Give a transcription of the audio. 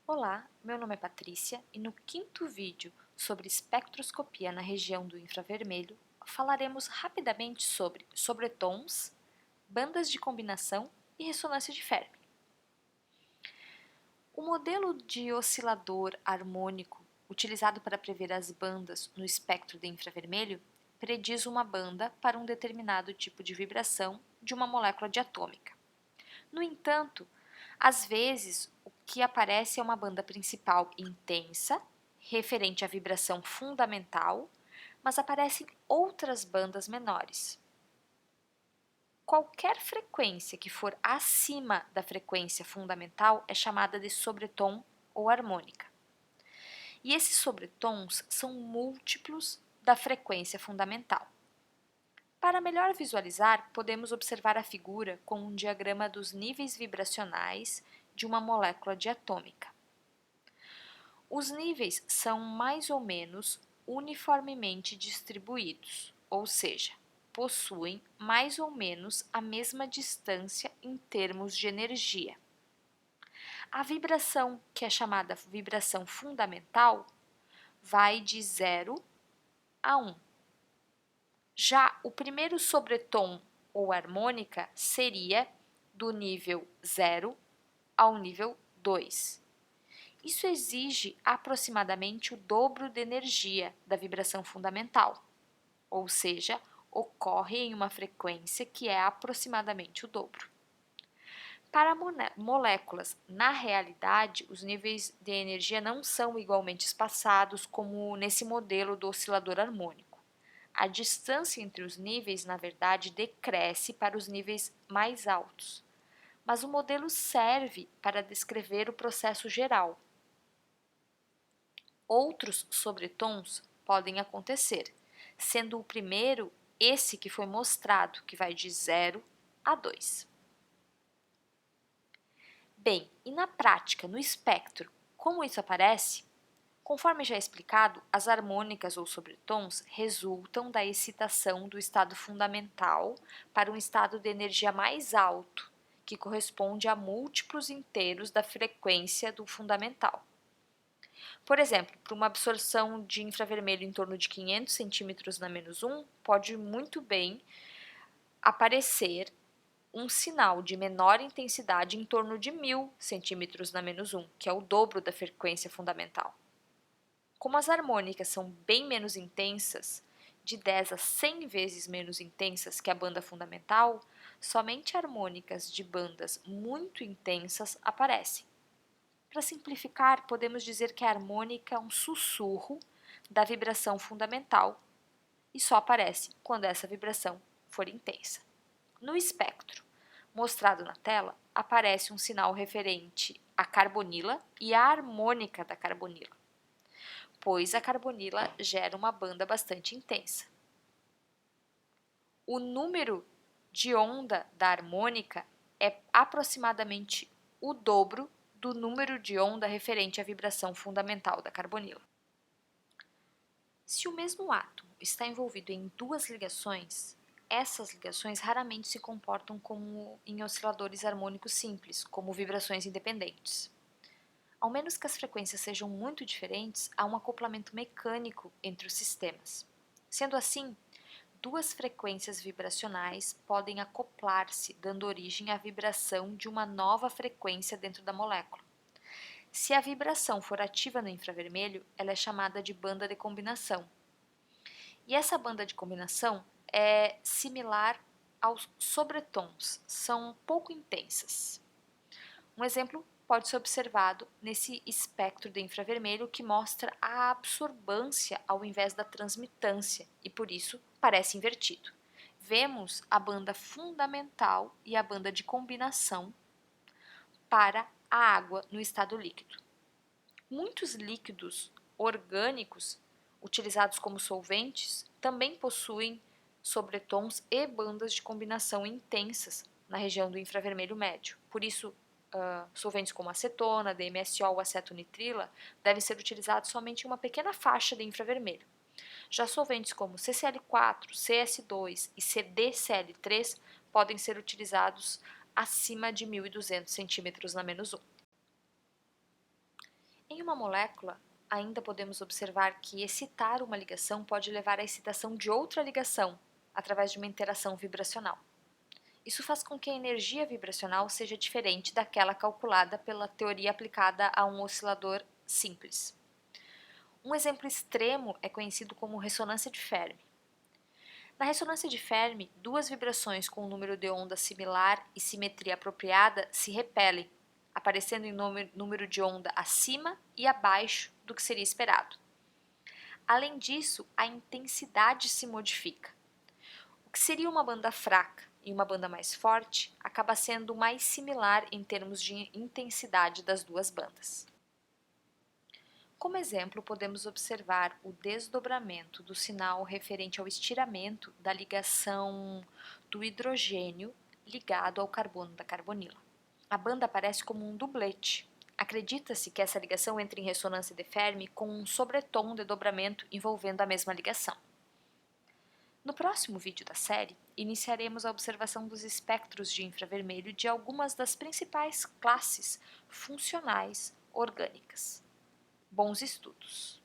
Olá, meu nome é Patrícia e no quinto vídeo sobre espectroscopia na região do infravermelho, falaremos rapidamente sobre sobretons, bandas de combinação e ressonância de Fermi. O modelo de oscilador harmônico utilizado para prever as bandas no espectro de infravermelho prediz uma banda para um determinado tipo de vibração de uma molécula diatômica. No entanto, às vezes, o que aparece é uma banda principal intensa, referente à vibração fundamental, mas aparecem outras bandas menores. Qualquer frequência que for acima da frequência fundamental é chamada de sobretom ou harmônica. E esses sobretons são múltiplos da frequência fundamental. Para melhor visualizar, podemos observar a figura com um diagrama dos níveis vibracionais de uma molécula diatômica. Os níveis são mais ou menos uniformemente distribuídos, ou seja, possuem mais ou menos a mesma distância em termos de energia. A vibração, que é chamada vibração fundamental, vai de 0 a 1. Já o primeiro sobretom ou harmônica seria do nível 0 ao nível 2. Isso exige aproximadamente o dobro de energia da vibração fundamental, ou seja, ocorre em uma frequência que é aproximadamente o dobro. Para moléculas, na realidade, os níveis de energia não são igualmente espaçados como nesse modelo do oscilador harmônico. A distância entre os níveis, na verdade, decresce para os níveis mais altos, mas o modelo serve para descrever o processo geral. Outros sobretons podem acontecer, sendo o primeiro esse que foi mostrado, que vai de 0 a 2. Bem, e na prática, no espectro, como isso aparece? Conforme já explicado, as harmônicas ou sobretons resultam da excitação do estado fundamental para um estado de energia mais alto, que corresponde a múltiplos inteiros da frequência do fundamental. Por exemplo, para uma absorção de infravermelho em torno de 500 centímetros na menos 1, pode muito bem aparecer um sinal de menor intensidade em torno de 1000 centímetros na menos 1, que é o dobro da frequência fundamental. Como as harmônicas são bem menos intensas, de 10 a 100 vezes menos intensas que a banda fundamental, somente harmônicas de bandas muito intensas aparecem. Para simplificar, podemos dizer que a harmônica é um sussurro da vibração fundamental e só aparece quando essa vibração for intensa. No espectro mostrado na tela, aparece um sinal referente à carbonila e à harmônica da carbonila, pois a carbonila gera uma banda bastante intensa. O número de onda da harmônica é aproximadamente o dobro do número de onda referente à vibração fundamental da carbonila. Se o mesmo átomo está envolvido em duas ligações, essas ligações raramente se comportam como em osciladores harmônicos simples, como vibrações independentes. Ao menos que as frequências sejam muito diferentes, há um acoplamento mecânico entre os sistemas. Sendo assim, duas frequências vibracionais podem acoplar-se, dando origem à vibração de uma nova frequência dentro da molécula. Se a vibração for ativa no infravermelho, ela é chamada de banda de combinação. E essa banda de combinação é similar aos sobretons, são pouco intensas. Um exemplo pode ser observado nesse espectro de infravermelho que mostra a absorbância ao invés da transmitância e por isso parece invertido. Vemos a banda fundamental e a banda de combinação para a água no estado líquido. Muitos líquidos orgânicos utilizados como solventes também possuem sobretons e bandas de combinação intensas na região do infravermelho médio. Por isso, solventes como acetona, DMSO ou acetonitrila devem ser utilizados somente em uma pequena faixa de infravermelho. Já solventes como CCl4, CS2 e CdCl3 podem ser utilizados acima de 1200 centímetros na menos 1. uma molécula, ainda podemos observar que excitar uma ligação pode levar à excitação de outra ligação, através de uma interação vibracional. Isso faz com que a energia vibracional seja diferente daquela calculada pela teoria aplicada a um oscilador simples. Um exemplo extremo é conhecido como ressonância de Fermi. Na ressonância de Fermi, duas vibrações com um número de onda similar e simetria apropriada se repelem, aparecendo em número de onda acima e abaixo do que seria esperado. Além disso, a intensidade se modifica. O que seria uma banda fraca e uma banda mais forte acaba sendo mais similar em termos de intensidade das duas bandas. Como exemplo, podemos observar o desdobramento do sinal referente ao estiramento da ligação do hidrogênio ligado ao carbono da carbonila. A banda aparece como um dublete. Acredita-se que essa ligação entra em ressonância de Fermi com um sobretom de dobramento envolvendo a mesma ligação. No próximo vídeo da série, iniciaremos a observação dos espectros de infravermelho de algumas das principais classes funcionais orgânicas. Bons estudos!